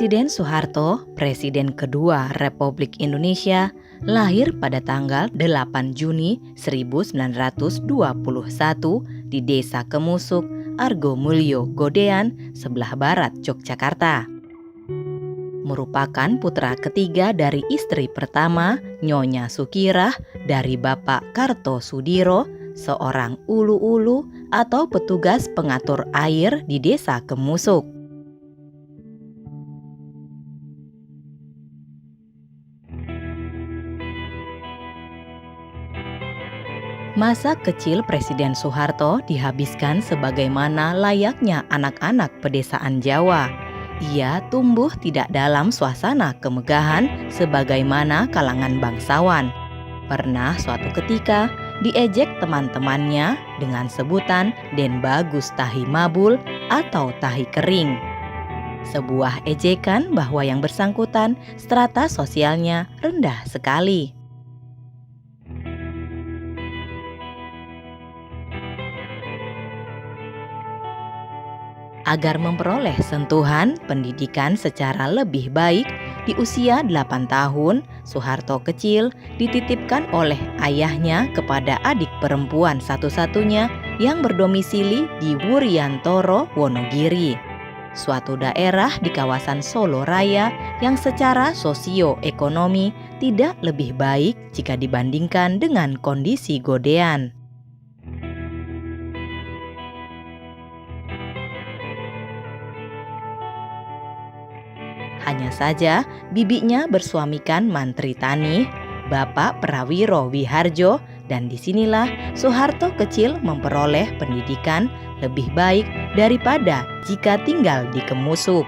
Presiden Soeharto, Presiden kedua Republik Indonesia, lahir pada tanggal 8 Juni 1921 di Desa Kemusuk, Argomulyo, Godean, sebelah barat Yogyakarta. Merupakan putra ketiga dari istri pertama, Nyonya Sukirah, dari Bapak Kartosudiro, seorang ulu-ulu atau petugas pengatur air di Desa Kemusuk. Masa kecil Presiden Soeharto dihabiskan sebagaimana layaknya anak-anak pedesaan Jawa. Ia tumbuh tidak dalam suasana kemegahan sebagaimana kalangan bangsawan. Pernah suatu ketika diejek teman-temannya dengan sebutan Den Bagus Tahi Mabul atau tahi kering. Sebuah ejekan bahwa yang bersangkutan strata sosialnya rendah sekali. Agar memperoleh sentuhan pendidikan secara lebih baik, di usia 8 tahun, Soeharto kecil dititipkan oleh ayahnya kepada adik perempuan satu-satunya yang berdomisili di Wuryantoro, Wonogiri, suatu daerah di kawasan Solo Raya yang secara sosioekonomi tidak lebih baik jika dibandingkan dengan kondisi Godean. Hanya saja bibinya bersuamikan Mantri Tani, Bapak Prawiro Wiharjo, dan disinilah Soeharto kecil memperoleh pendidikan lebih baik daripada jika tinggal di Kemusuk.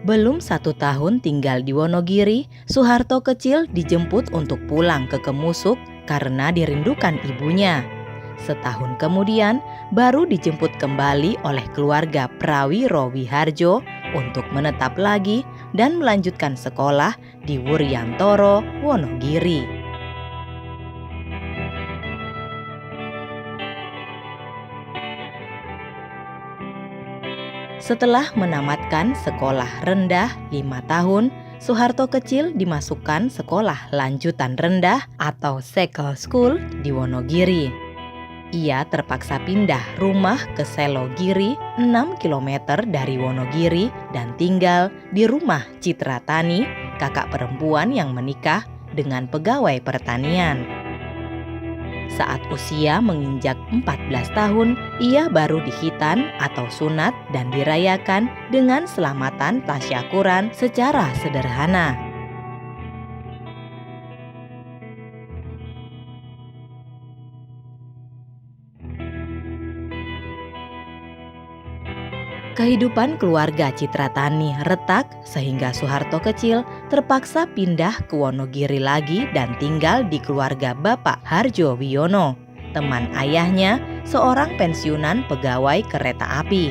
Belum 1 tahun tinggal di Wonogiri, Soeharto kecil dijemput untuk pulang ke Kemusuk karena dirindukan ibunya. Setahun kemudian, baru dijemput kembali oleh keluarga Prawiro Wiharjo untuk menetap lagi dan melanjutkan sekolah di Wuryantoro, Wonogiri. Setelah menamatkan sekolah rendah 5 tahun, Soeharto kecil dimasukkan sekolah lanjutan rendah atau Sekel School di Wonogiri. Ia terpaksa pindah rumah ke Selogiri 6 km dari Wonogiri dan tinggal di rumah Citra Tani, kakak perempuan yang menikah dengan pegawai pertanian. Saat usia menginjak 14 tahun, ia baru dihitan atau sunat dan dirayakan dengan selamatan tasyakuran secara sederhana. Kehidupan keluarga Citra Tani retak sehingga Soeharto kecil terpaksa pindah ke Wonogiri lagi dan tinggal di keluarga Bapak Harjo Wiono, teman ayahnya, seorang pensiunan pegawai kereta api.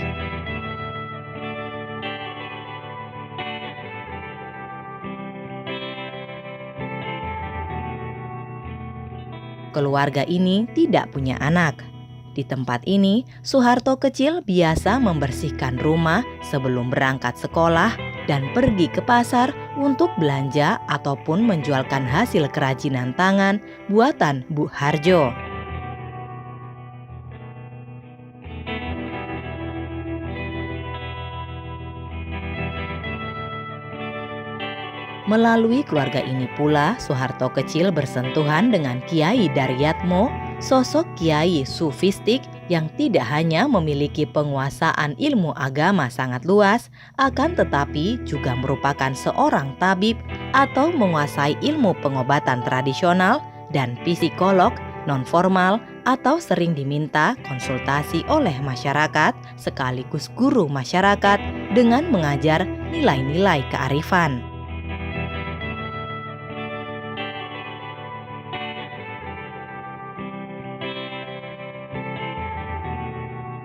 Keluarga ini tidak punya anak. Di tempat ini, Soeharto kecil biasa membersihkan rumah sebelum berangkat sekolah dan pergi ke pasar untuk belanja ataupun menjualkan hasil kerajinan tangan buatan Bu Harjo. Melalui keluarga ini pula, Soeharto kecil bersentuhan dengan Kiai Daryatmo, sosok kiai sufistik yang tidak hanya memiliki penguasaan ilmu agama sangat luas, akan tetapi juga merupakan seorang tabib atau menguasai ilmu pengobatan tradisional dan psikolog non-formal atau sering diminta konsultasi oleh masyarakat sekaligus guru masyarakat dengan mengajar nilai-nilai kearifan.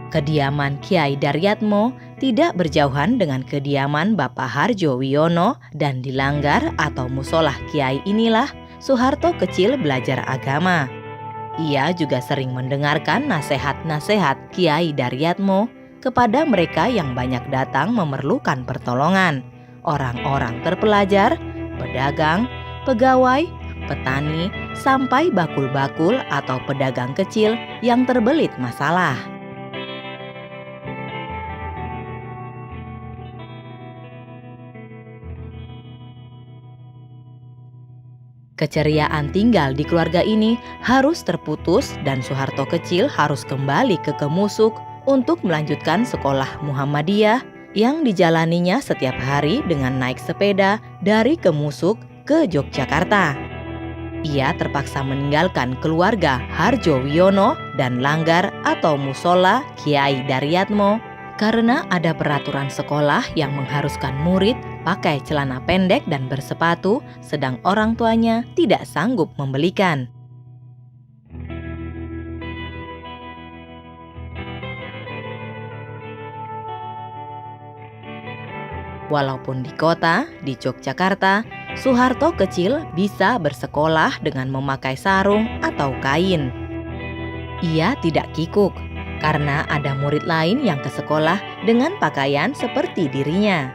Kediaman Kiai Daryatmo tidak berjauhan dengan kediaman Bapak Harjo Wiono dan di langgar atau musolah Kiai inilah Soeharto kecil belajar agama. Ia juga sering mendengarkan nasihat-nasihat Kiai Daryatmo kepada mereka yang banyak datang memerlukan pertolongan, orang-orang terpelajar, pedagang, pegawai, petani, sampai bakul-bakul atau pedagang kecil yang terbelit masalah. Keceriaan tinggal di keluarga ini harus terputus dan Soeharto kecil harus kembali ke Kemusuk untuk melanjutkan sekolah Muhammadiyah yang dijalaninya setiap hari dengan naik sepeda dari Kemusuk ke Yogyakarta. Ia terpaksa meninggalkan keluarga Harjo Wiono dan langgar atau musola Kiai Daryatmo karena ada peraturan sekolah yang mengharuskan murid pakai celana pendek dan bersepatu, sedang orang tuanya tidak sanggup membelikan. Walaupun di kota, di Yogyakarta, Soeharto kecil bisa bersekolah dengan memakai sarung atau kain. Ia tidak kikuk karena ada murid lain yang ke sekolah dengan pakaian seperti dirinya.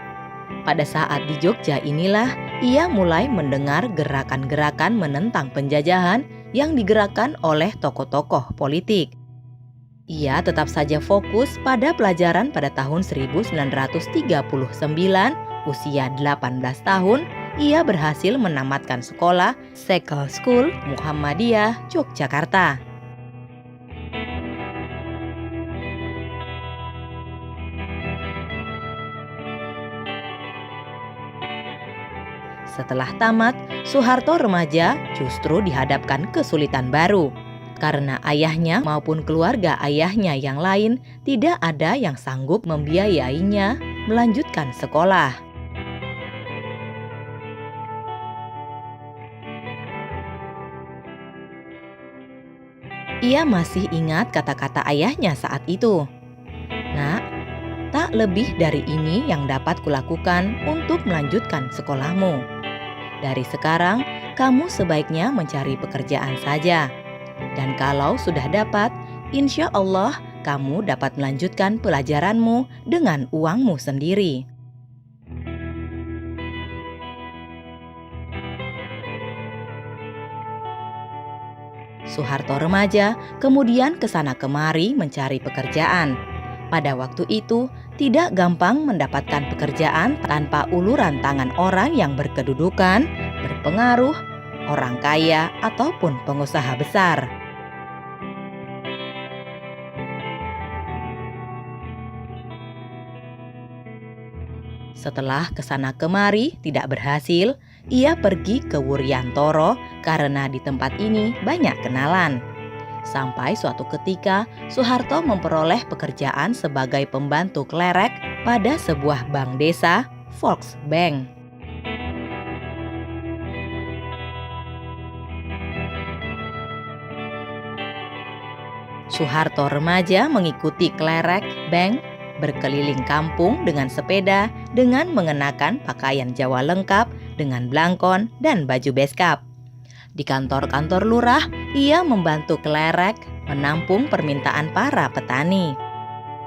Pada saat di Jogja inilah ia mulai mendengar gerakan-gerakan menentang penjajahan yang digerakkan oleh tokoh-tokoh politik. Ia tetap saja fokus pada pelajaran pada tahun 1939, usia 18 tahun, ia berhasil menamatkan sekolah Cycle School Muhammadiyah Yogyakarta. Setelah tamat, Soeharto remaja justru dihadapkan kesulitan baru. Karena ayahnya maupun keluarga ayahnya yang lain tidak ada yang sanggup membiayainya melanjutkan sekolah. Ia masih ingat kata-kata ayahnya saat itu. "Nak, tak lebih dari ini yang dapat kulakukan untuk melanjutkan sekolahmu. Dari sekarang, kamu sebaiknya mencari pekerjaan saja. Dan kalau sudah dapat, insya Allah kamu dapat melanjutkan pelajaranmu dengan uangmu sendiri." Soeharto remaja kemudian kesana kemari mencari pekerjaan. Pada waktu itu, tidak gampang mendapatkan pekerjaan tanpa uluran tangan orang yang berkedudukan, berpengaruh, orang kaya, ataupun pengusaha besar. Setelah kesana kemari tidak berhasil, ia pergi ke Wuryantoro karena di tempat ini banyak kenalan. Sampai suatu ketika, Soeharto memperoleh pekerjaan sebagai pembantu klerek pada sebuah bank desa, Volksbank. Soeharto remaja mengikuti klerek bank berkeliling kampung dengan sepeda dengan mengenakan pakaian Jawa lengkap dengan blangkon dan baju beskap. Di kantor-kantor lurah, ia membantu klerek menampung permintaan para petani,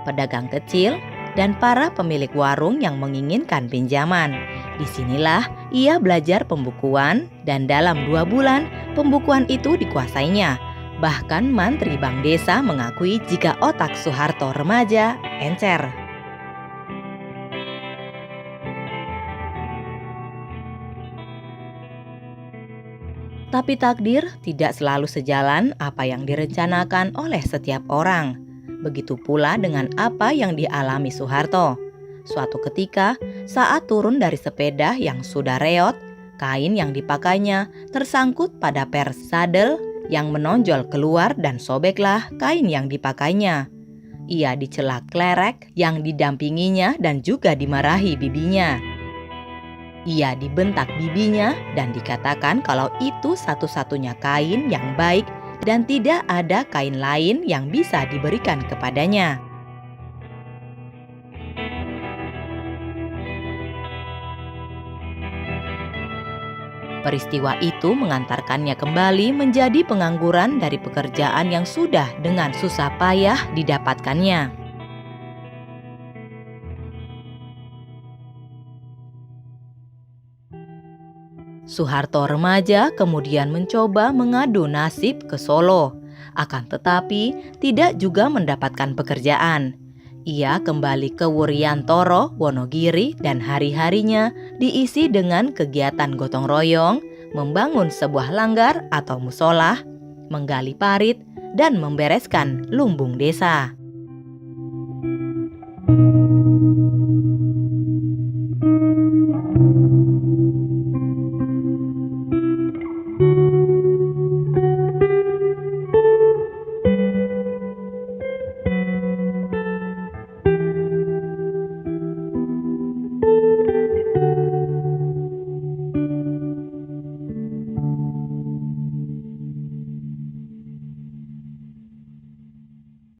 pedagang kecil, dan para pemilik warung yang menginginkan pinjaman. Disinilah ia belajar pembukuan dan dalam 2 bulan pembukuan itu dikuasainya. Bahkan mantri bank desa mengakui jika otak Soeharto remaja encer. Tapi takdir tidak selalu sejalan apa yang direncanakan oleh setiap orang. Begitu pula dengan apa yang dialami Soeharto. Suatu ketika, saat turun dari sepeda yang sudah reot, kain yang dipakainya tersangkut pada pers sadel yang menonjol keluar dan sobeklah kain yang dipakainya. Ia dicela klerek yang didampinginya dan juga dimarahi bibinya. Ia dibentak bibinya dan dikatakan kalau itu satu-satunya kain yang baik dan tidak ada kain lain yang bisa diberikan kepadanya. Peristiwa itu mengantarkannya kembali menjadi pengangguran dari pekerjaan yang sudah dengan susah payah didapatkannya. Soeharto remaja kemudian mencoba mengadu nasib ke Solo, akan tetapi tidak juga mendapatkan pekerjaan. Ia kembali ke Wuryantoro, Wonogiri, dan hari-harinya diisi dengan kegiatan gotong royong, membangun sebuah langgar atau musola, menggali parit, dan membereskan lumbung desa.